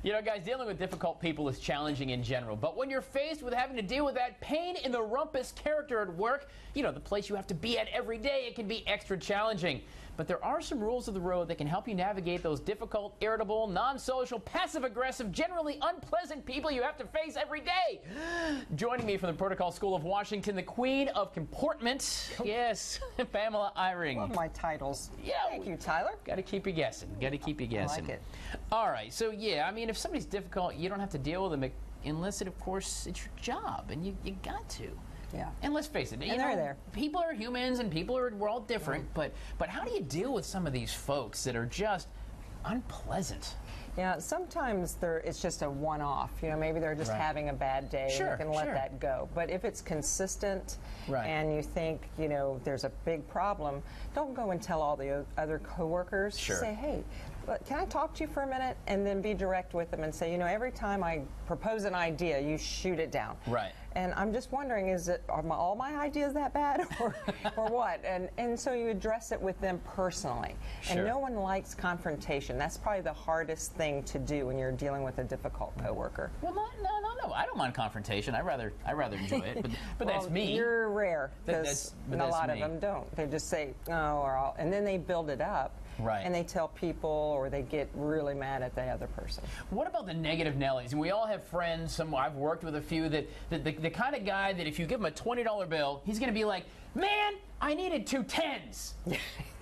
You know, guys, dealing with difficult people is challenging in general. But when you're faced with having to deal with that pain in the rumpus character at work, you know, the place you have to be at every day, it can be extra challenging. But there are some rules of the road that can help you navigate those difficult, irritable, non-social, passive-aggressive, generally unpleasant people you have to face every day. Joining me from the Protocol School of Washington, the Queen of Comportment, yes, Pamela Eyring. Love my titles. Yeah, thank you, Tyler. Got to keep you guessing. Got to keep you guessing. I like it. All right, so yeah, I mean, if somebody's difficult, you don't have to deal with them unless it, of course, it's your job, and you got to. Yeah. And let's face it, and they're there. People are humans, and we're all different. But how do you deal with some of these folks that are just unpleasant? Yeah, sometimes it's just a one-off. You know, maybe they're just having a bad day, and you can let that go. But if it's consistent, and you think, you know, there's a big problem, don't go and tell all the other coworkers. Say, hey, can I talk to you for a minute? And then be direct with them and say, you know, every time I propose an idea, you shoot it down. Right. And I'm just wondering, are all my ideas that bad, or what? And so you address it with them personally. And no one likes confrontation. That's probably the hardest thing to do when you're dealing with a difficult coworker. Well, no. I don't mind confrontation. I rather enjoy it. But well, that's me. You're rare, because a lot of them don't. They just say, oh, and then they build it up. Right. And they tell people, or they get really mad at the other person. What about the negative Nellies? And we all have friends. I've worked with a few that the kind of guy that if you give him a $20 bill, he's going to be like, man, I needed 2 10s.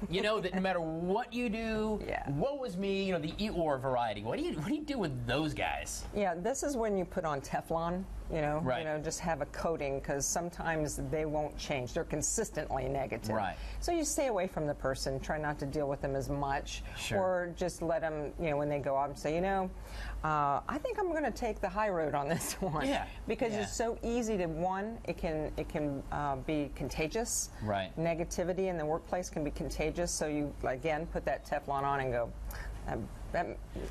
You know, that no matter what you do, woe was me, you know, the Eeyore variety. What do you do with those guys? Yeah, this is when you put on Teflon, you know, just have a coating, because sometimes they won't change. They're consistently negative. Right. So you stay away from the person, try not to deal with them as much, or just let them, you know, when they go out and say, you know, I think I'm going to take the high road on this one. Yeah. Because it's so easy to, it can be contagious. Right. Negativity in the workplace can be contagious, so you, again, put that Teflon on and go,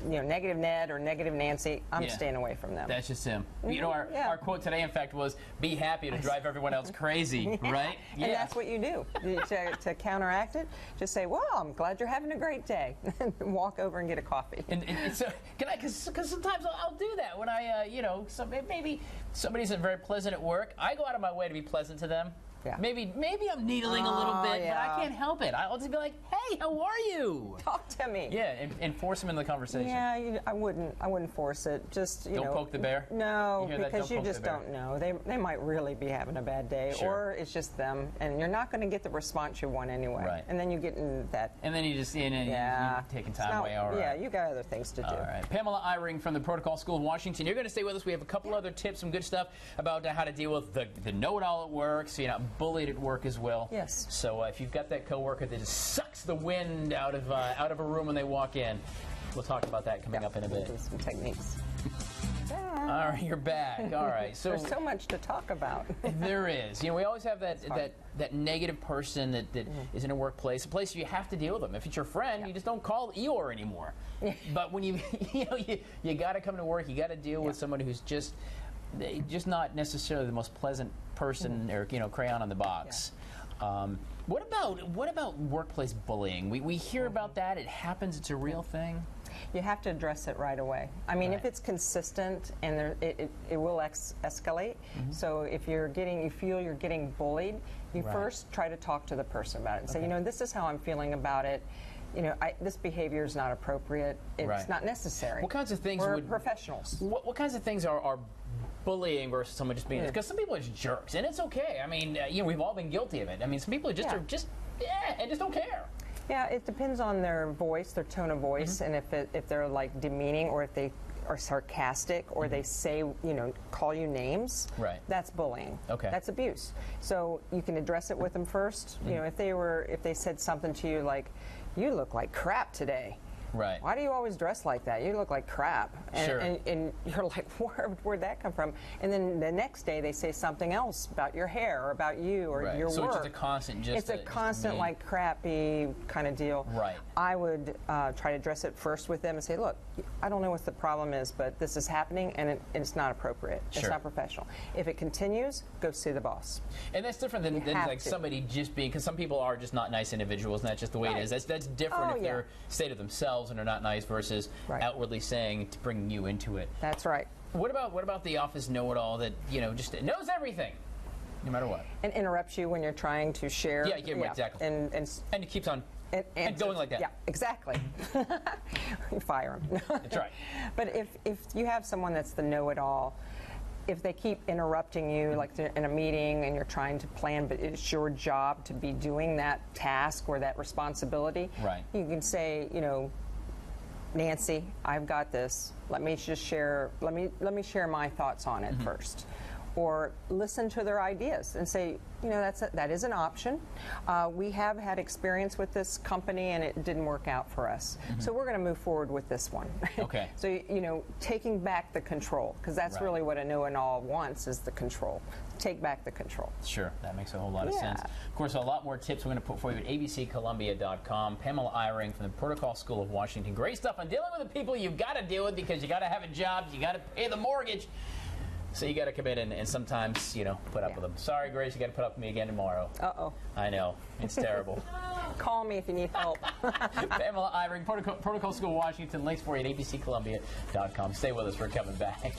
you know, negative Ned or negative Nancy, I'm staying away from them. That's just him. You know, our quote today, in fact, was, be happy to drive everyone else crazy, right? Yeah. And that's what you do. To counteract it, just say, well, I'm glad you're having a great day. Walk over and get a coffee. And so, because sometimes I'll do that when I, you know, maybe somebody isn't very pleasant at work. I go out of my way to be pleasant to them. Yeah. Maybe I'm needling a little bit, but I can't help it. I'll just be like, hey, how are you? Talk to me. Yeah, and force them in the conversation. Yeah, I wouldn't force it. Just, you know. Don't poke the bear? No, because you just don't know. They might really be having a bad day, or it's just them, and you're not going to get the response you want anyway. Right. And then you get in that. And then you just, you're taking time away. All right. Yeah, you got other things to do. All right. Pamela Eyring from the Protocol School of Washington. You're going to stay with us. We have a couple other tips, some good stuff about how to deal with the know-it-all at work, so you're not bullied at work as well. Yes. So if you've got that coworker that just sucks the wind out of a room when they walk in, we'll talk about that coming up in a bit. Some techniques. All right, you're back. All right. So there's so much to talk about. There is. You know, we always have that negative person that is in a workplace, a place you have to deal with them. If it's your friend, you just don't call Eeyore anymore. But when you got to come to work, you got to deal with somebody who's just not necessarily the most pleasant person, or, you know, crayon on the box. What about workplace bullying? We hear about that. It happens. It's a real thing. You have to address it right away. I mean, if it's consistent, and it will escalate. So if you feel you're getting bullied, you first try to talk to the person about it and say, you know, this is how I'm feeling about it. You know, this behavior is not appropriate. It's not necessary. What kinds of things We're professionals. What kinds of things are bullying versus someone just being, because some people are just jerks, and it's okay. I mean, you know, we've all been guilty of it. I mean, some people are just and just don't care. Yeah, it depends on their voice, their tone of voice, and if they're like demeaning, or if they are sarcastic, or they say, you know, call you names. Right. That's bullying. Okay. That's abuse. So you can address it with them first. You know, if they said something to you like, "You look like crap today." Right. Why do you always dress like that? You look like crap. And you're like, where'd that come from? And then the next day they say something else about your hair, or about you, or your work. So it's just a constant, it's a constant, like, crappy kind of deal. Right. I would try to address it first with them and say, look, I don't know what the problem is, but this is happening, and it's not appropriate. It's not professional. If it continues, go see the boss. And that's different than like somebody just being, because some people are just not nice individuals, and that's just the way it is. That's different if they're state of themselves. themselves and are not nice versus outwardly saying to bring you into it. That's right. What about the office know-it-all that, just knows everything, no matter what? And interrupts you when you're trying to share. Yeah, exactly. And it keeps on and going like that. Yeah, exactly. You fire them. That's right. But if you have someone that's the know-it-all, if they keep interrupting you, like in a meeting and you're trying to plan, but it's your job to be doing that task or that responsibility, you can say, Nancy, I've got this. Let me just share. Let me share my thoughts on it first, or listen to their ideas and say, that is an option. We have had experience with this company and it didn't work out for us, so we're going to move forward with this one. Okay. So taking back the control, because that's really what a know-it-all wants, is the control. Take back the control. Sure, that makes a whole lot of sense. Of course, a lot more tips we're going to put for you at abccolumbia.com. Pamela Eyring from the Protocol School of Washington. Great stuff on dealing with the people you've got to deal with, because you got to have a job, you got to pay the mortgage. So you got to come in and sometimes, put up with them. Sorry, Grace, you got to put up with me again tomorrow. Uh-oh. I know. It's terrible. Call me if you need help. Pamela Eyring, Protocol School Washington. Links for you at abccolumbia.com. Stay with us. We're coming back.